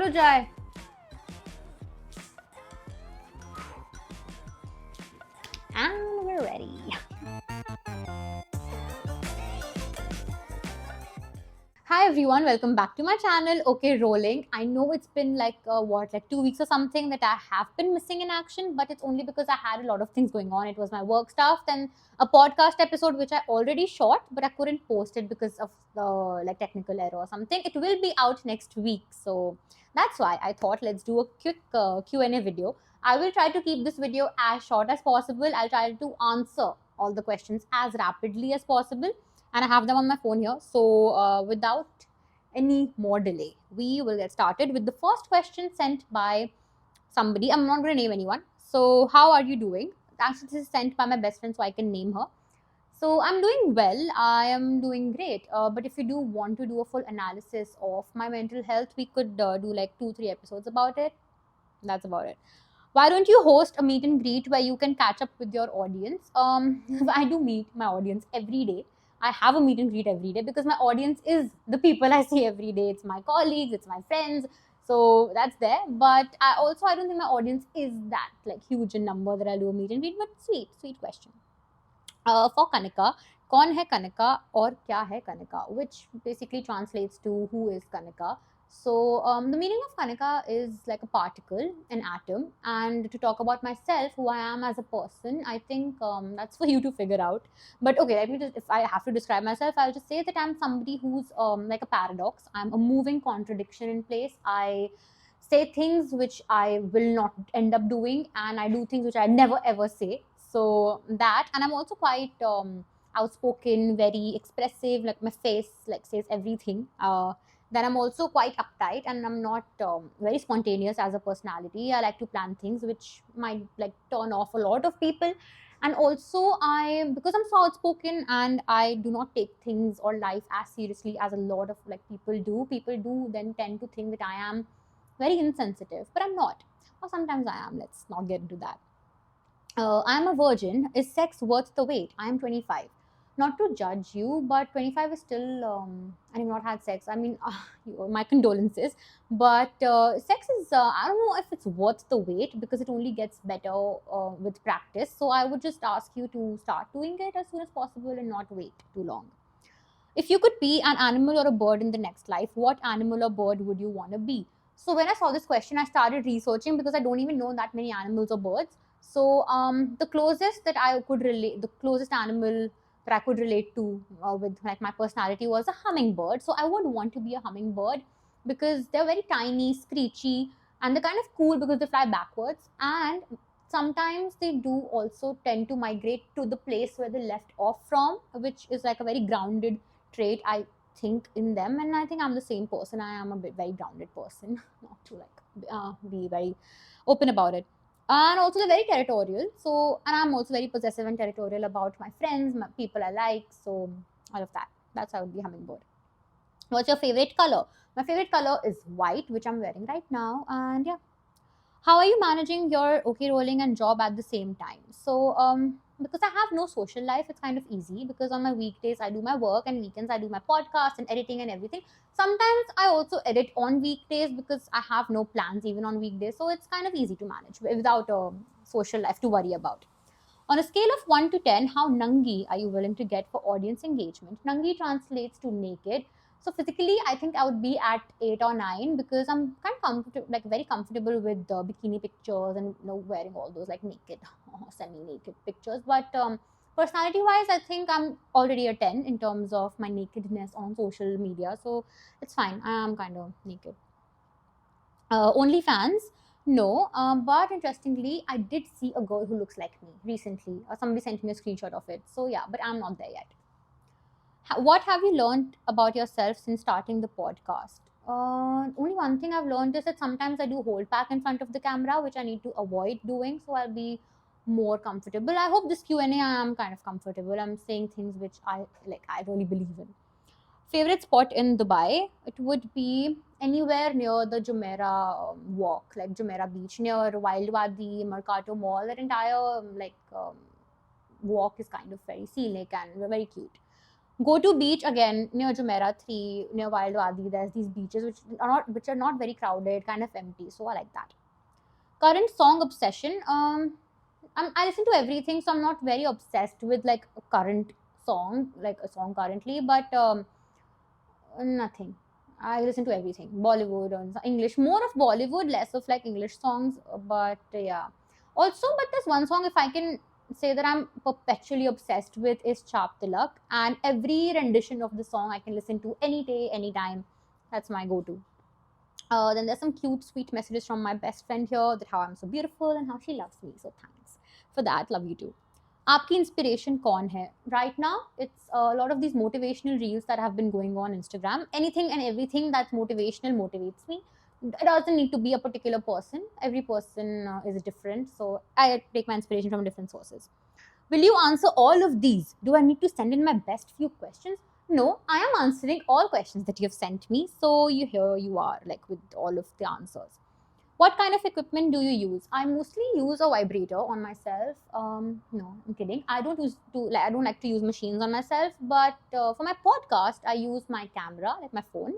हो जाए. And we're ready. Hi everyone, welcome back to my channel. Okay, rolling. I know it's been like 2 weeks or something that I have been missing in action, but it's only because I had a lot of things going on. It was my work stuff, then a podcast episode which I already shot, but I couldn't post it because of the technical error or something. It will be out next week, so that's why I thought let's do a quick Q&A video. I will try to keep this video as short as possible. I'll try to answer all the questions as rapidly as possible. And I have them on my phone here. So without any more delay, we will get started with the first question sent by somebody. I'm not going to name anyone. So how are you doing? Actually, this is sent by my best friend, so I can name her. So I'm doing well. I am doing great. But if you do want to do a full analysis of my mental health, we could do like 2-3 episodes about it. That's about it. Why don't you host a meet and greet where you can catch up with your audience? I do meet my audience every day. I have a meet and greet every day because my audience is the people I see every day. It's my colleagues, it's my friends. So that's there. But I don't think my audience is that like huge in number that I'll do a meet and greet. But sweet question. For Kanika, कौन है Kanika और क्या है Kanika, which basically translates to who is Kanika. So the meaning of Kanika is like a particle, an atom. And to talk about myself, who I am as a person, I think that's for you to figure out. But okay, let me just, if I have to describe myself, I'll just say that I'm somebody who's like a paradox. I'm a moving contradiction in place. I say things which I will not end up doing, and I do things which I never ever say. So that, and I'm also quite outspoken, very expressive. Like my face like says everything. Then I'm also quite uptight, and I'm not very spontaneous as a personality. I like to plan things which might like turn off a lot of people. And also because I'm so outspoken and I do not take things or life as seriously as a lot of like people do then tend to think that I am very insensitive, but I'm not. Or sometimes I am. Let's not get into that. I'm a virgin. Is sex worth the wait? I am 25. Not to judge you, but 25 is still, I have not had sex. I mean, my condolences. But sex is, I don't know if it's worth the wait because it only gets better with practice. So I would just ask you to start doing it as soon as possible and not wait too long. If you could be an animal or a bird in the next life, what animal or bird would you want to be? So when I saw this question, I started researching because I don't even know that many animals or birds. So the closest that I could relate, the closest animal that I could relate to with like my personality was a hummingbird. So I would want to be a hummingbird because they're very tiny, screechy, and they're kind of cool because they fly backwards. And sometimes they do also tend to migrate to the place where they left off from, which is like a very grounded trait I think in them. And I think I'm the same person. I am a very grounded person, not to like be very open about it. And also they're very territorial. So, and I'm also very possessive and territorial about my friends, my people I like. So all of that. That's how I would be hummingbird. What's your favorite color? My favorite color is white, which I'm wearing right now. And yeah. How are you managing your okay rolling and job at the same time? So because I have no social life, it's kind of easy because on my weekdays I do my work and weekends I do my podcast and editing and everything. Sometimes I also edit on weekdays because I have no plans even on weekdays, so it's kind of easy to manage without a social life to worry about. On a scale of 1 to 10, how nangi are you willing to get for audience engagement? Nangi translates to naked. So physically, I think I would be at 8 or 9 because I'm kind of comfortable, like very comfortable with the bikini pictures and wearing all those like naked, semi-naked pictures. But personality-wise, I think I'm already a 10 in terms of my nakedness on social media. So it's fine. I am kind of naked. OnlyFans. No, but interestingly, I did see a girl who looks like me recently. Somebody sent me a screenshot of it. So yeah, but I'm not there yet. What have you learned about yourself since starting the podcast? Only one thing I've learned is that sometimes I do hold back in front of the camera, which I need to avoid doing. So I'll be more comfortable. I hope this Q&A I am kind of comfortable. I'm saying things which I like. I really believe in. Favorite spot in Dubai? It would be anywhere near the Jumeirah walk, like Jumeirah Beach, near Wild Wadi, Mercato Mall. That entire walk is kind of very scenic and very cute. Go to beach again near Jumeirah 3, near Wild Wadi. There's these beaches which are not very crowded, kind of empty. So I like that. Current song obsession. I listen to everything, so I'm not very obsessed with like a current song, like a song currently, but nothing. I listen to everything, Bollywood and English, more of Bollywood, less of like English songs. But yeah, also, but there's one song if I can say that I'm perpetually obsessed with is Chap Tilak, and every rendition of the song I can listen to any day, anytime. That's my go-to. Then there's some cute, sweet messages from my best friend here that how I'm so beautiful and how she loves me. So thanks for that. Love you too. आपकी inspiration कौन है? Right now, it's a lot of these motivational reels that have been going on Instagram. Anything and everything that's motivational motivates me. It doesn't need to be a particular person. Every person is different. So I take my inspiration from different sources. Will you answer all of these? Do I need to send in my best few questions? No, I am answering all questions that you have sent me. So here you are, like with all of the answers. What kind of equipment do you use? I mostly use a vibrator on myself. No, I'm kidding. I don't like to use machines on myself. But for my podcast, I use my camera, like my phone,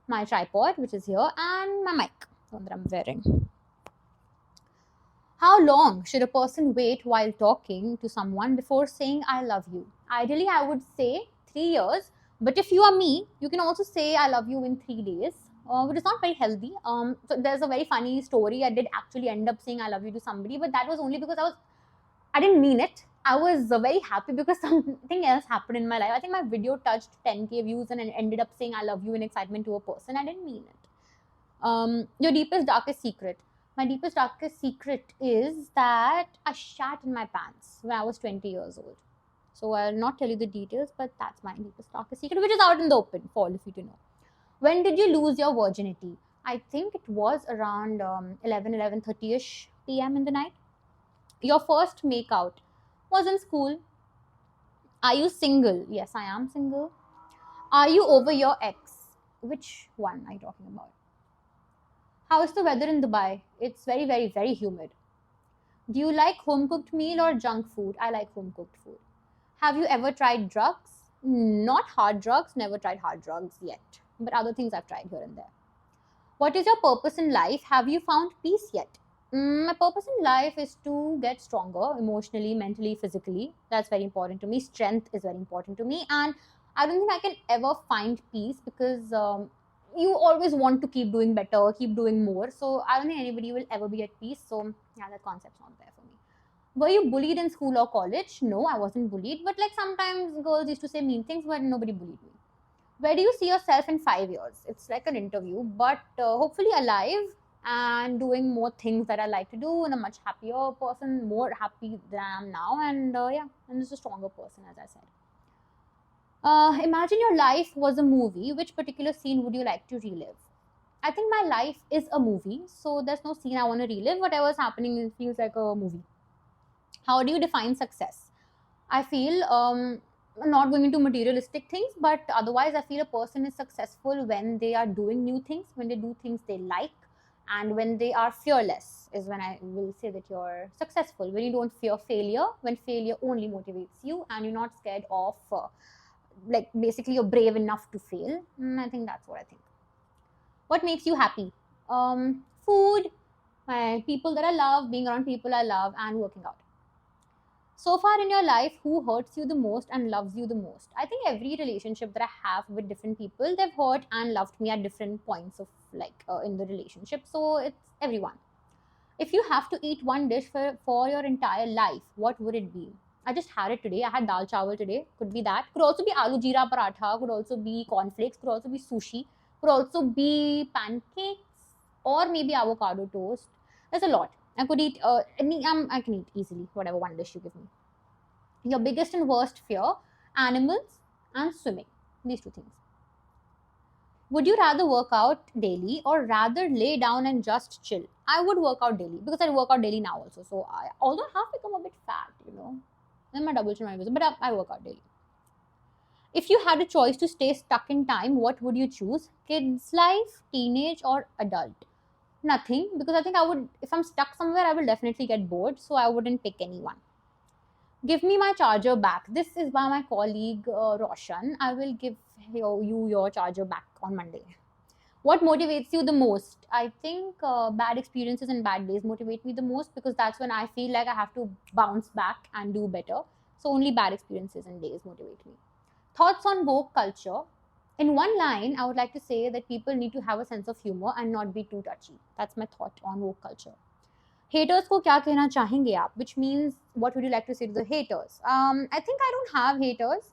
my tripod, which is here, and my mic, the one that I'm wearing. How long should a person wait while talking to someone before saying I love you? Ideally, I would say 3 years. But if you are me, you can also say I love you in 3 days, which is not very healthy. So there's a very funny story. I did actually end up saying I love you to somebody, but that was only because I didn't mean it. I was very happy because something else happened in my life. I think my video touched 10K views and I ended up saying I love you in excitement to a person. I didn't mean it. Your deepest, darkest secret. My deepest, darkest secret is that I shat in my pants when I was 20 years old. So I'll not tell you the details, but that's my deepest, darkest secret, which is out in the open for all of you to know. When did you lose your virginity? I think it was around 11:30ish p.m. in the night. Your first makeout was in school. Are you single? Yes, I am single. Are you over your ex? Which one are you talking about? How is the weather in Dubai? It's very, very, very humid. Do you like home cooked meal or junk food? I like home cooked food. Have you ever tried drugs? Not hard drugs, never tried hard drugs yet. But other things I've tried here and there. What is your purpose in life? Have you found peace yet? My purpose in life is to get stronger emotionally, mentally, physically. That's very important to me. Strength is very important to me. And I don't think I can ever find peace because you always want to keep doing better, keep doing more. So I don't think anybody will ever be at peace. So yeah, that concept's not there for me. Were you bullied in school or college? No, I wasn't bullied. But like sometimes girls used to say mean things, but nobody bullied me. Where do you see yourself in 5 years? It's like an interview, but hopefully alive and doing more things that I like to do, and a much happier person, more happy than I am now. And yeah, and just a stronger person, as I said. Imagine your life was a movie. Which particular scene would you like to relive? I think my life is a movie, so there's no scene I want to relive. Whatever's happening feels like a movie. How do you define success? I feel not going into materialistic things, but otherwise I feel a person is successful when they are doing new things, when they do things they like, and when they are fearless is when I will say that you're successful. When you don't fear failure, when failure only motivates you and you're not scared of like basically you're brave enough to fail. I think that's what I think. What makes you happy? Food, my people that I love, being around people I love, and working out. So far in your life, who hurts you the most and loves you the most? I think every relationship that I have with different people, they've hurt and loved me at different points of like in the relationship. So it's everyone. If you have to eat one dish for your entire life, what would it be? I just had it today. I had dal chawal today. Could be that. Could also be aloo jeera paratha. Could also be cornflakes. Could also be sushi. Could also be pancakes or maybe avocado toast. There's a lot. I could eat. I can eat easily whatever one dish you give me. Your biggest and worst fear: animals and swimming. These two things. Would you rather work out daily or rather lay down and just chill? I would work out daily because I work out daily now also. So although I have become a bit fat, then my double chin might be, but I work out daily. If you had a choice to stay stuck in time, what would you choose? Kids life, teenage, or adult? Nothing, because I think if I'm stuck somewhere, I will definitely get bored. So I wouldn't pick anyone. Give me my charger back. This is by my colleague Roshan. I will give you your charger back on Monday. What motivates you the most? I think bad experiences and bad days motivate me the most, because that's when I feel like I have to bounce back and do better. So only bad experiences and days motivate me. Thoughts on woke culture. In one line, I would like to say that people need to have a sense of humor and not be too touchy. That's my thought on woke culture. Haters को क्या कहना चाहेंगे आप? Which means, what would you like to say to the haters? I think I don't have haters.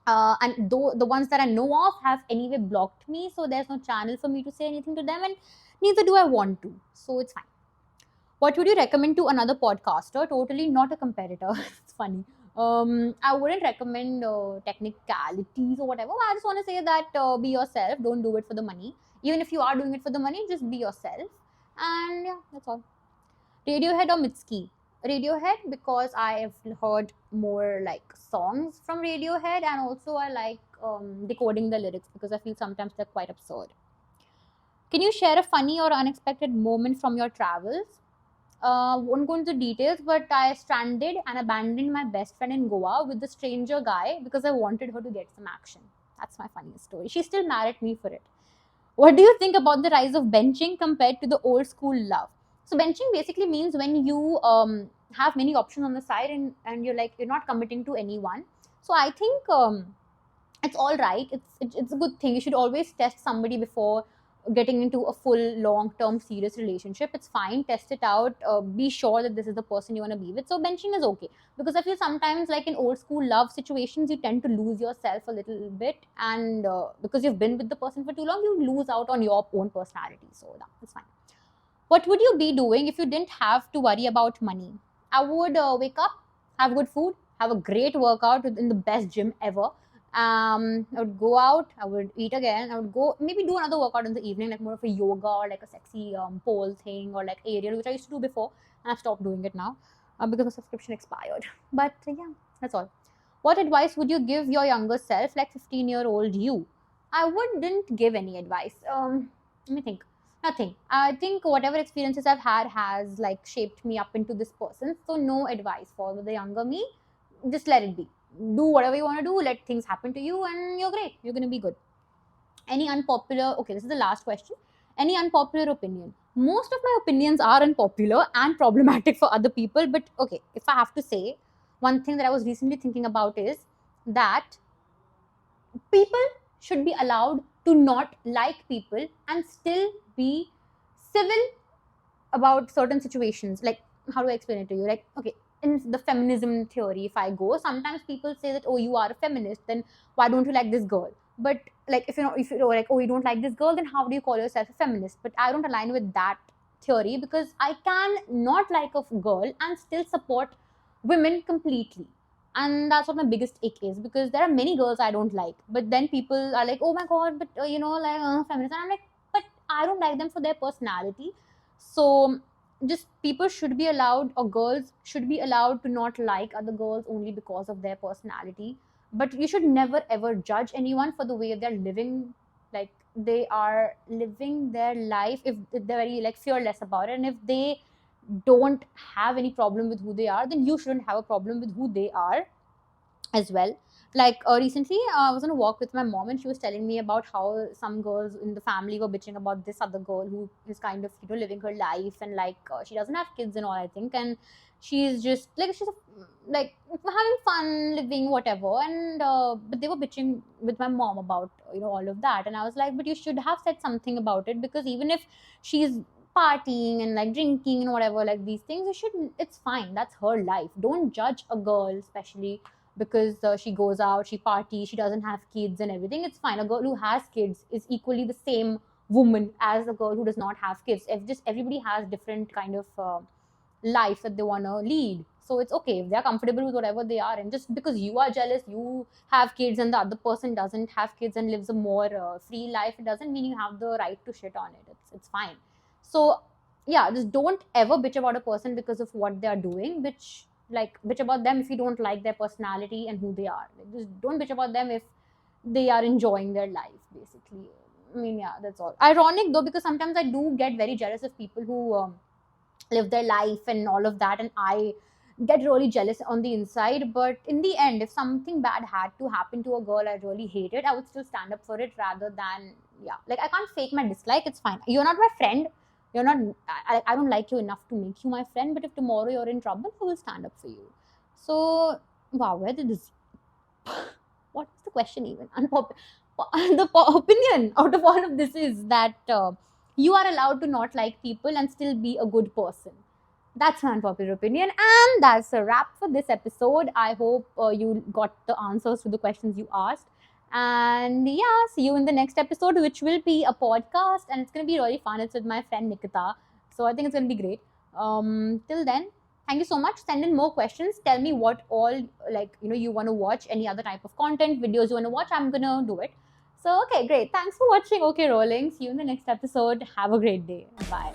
And though the ones that I know of have anyway blocked me, so there's no channel for me to say anything to them, and neither do I want to. So it's fine. What would you recommend to another podcaster? Totally not a competitor. It's funny. I wouldn't recommend technicalities or whatever. I just want to say that be yourself. Don't do it for the money. Even if you are doing it for the money, just be yourself. And yeah, that's all. Radiohead or Mitski? Radiohead, because I have heard more like songs from Radiohead, and also I like decoding the lyrics because I feel sometimes they're quite absurd. Can you share a funny or unexpected moment from your travels? Won't go into details, but I stranded and abandoned my best friend in Goa with the stranger guy because I wanted her to get some action. That's my funniest story. She's still mad at me for it. What do you think about the rise of benching compared to the old school love? So benching basically means when you have many options on the side, and you're not committing to anyone. So I think it's all right. It's a good thing. You should always test somebody before getting into a full long-term serious relationship. It's fine, test it out, be sure that this is the person you want to be with. So benching is okay, because I feel sometimes, like in old school love situations, you tend to lose yourself a little bit, and because you've been with the person for too long, you lose out on your own personality. So that's fine. What would you be doing if you didn't have to worry about money? I would wake up, have good food, have a great workout in the best gym ever. I would go out, I would eat again, I would go maybe do another workout in the evening, like more of a yoga or like a sexy pole thing, or like aerial, which I used to do before, and I've stopped doing it now because my subscription expired. But yeah, that's all. What advice would you give your younger self, like 15-year-old you? I wouldn't give any advice. Let me think. Nothing. I think whatever experiences I've had has like shaped me up into this person. So no advice for the younger me. Just let it be. Do whatever you want to do. Let things happen to you, and you're great. You're gonna be good. Any unpopular? Okay, this is the last question. Any unpopular opinion? Most of my opinions are unpopular and problematic for other people. But okay, if I have to say, one thing that I was recently thinking about is that people should be allowed to not like people and still be civil about certain situations. Like, how do I explain it to you? Like, okay, in the feminism theory, if I go, sometimes people say that, oh, you are a feminist, then why don't you like this girl? But like, if you're like, oh, you don't like this girl, then how do you call yourself a feminist? But I don't align with that theory, because I can not like a girl and still support women completely. And that's what my biggest ick is, because there are many girls I don't like, but then people are like, oh my god, but like feminist, and I'm like, but I don't like them for their personality. So just people should be allowed, or girls should be allowed, to not like other girls only because of their personality. But you should never ever judge anyone for the way they're living, like they are living their life, if they're very like fearless about it, and if they don't have any problem with who they are, then you shouldn't have a problem with who they are as well. Like recently, I was on a walk with my mom, and she was telling me about how some girls in the family were bitching about this other girl who is kind of living her life, and like she doesn't have kids and all, I think, and she's just like like having fun living whatever, and but they were bitching with my mom about all of that, and I was like, but you should have said something about it, because even if she's partying and like drinking and whatever, like these things, it's fine, that's her life. Don't judge a girl, especially because she goes out, she parties, she doesn't have kids and everything. It's fine. A girl who has kids is equally the same woman as a girl who does not have kids. If just everybody has different kind of life that they want to lead, so it's okay if they're comfortable with whatever they are. And just because you are jealous, you have kids and the other person doesn't have kids and lives a more free life, it doesn't mean you have the right to shit on it. It's fine. So yeah, just don't ever bitch about a person because of what they are doing. Bitch about them if you don't like their personality and who they are. Like, just don't bitch about them if they are enjoying their life, basically. I mean, yeah, that's all. Ironic though, because sometimes I do get very jealous of people who live their life and all of that, and I get really jealous on the inside. But in the end, if something bad had to happen to a girl I really hated, I would still stand up for it rather than, yeah, like I can't fake my dislike. It's fine. You're not my friend. You're not, I don't like you enough to make you my friend. But if tomorrow you're in trouble, I will stand up for you. So, wow, where did this, what is the question even? The opinion out of all of this is that you are allowed to not like people and still be a good person. That's my unpopular opinion. And that's a wrap for this episode. I hope you got the answers to the questions you asked. And yeah, see you in the next episode, which will be a podcast. And it's going to be really fun. It's with my friend Nikita. So I think it's going to be great. Till then, thank you so much. Send in more questions. Tell me what all, like, you want to watch, any other type of content, videos you want to watch. I'm going to do it. So, okay, great. Thanks for watching. Okay, Rolling. See you in the next episode. Have a great day. Bye.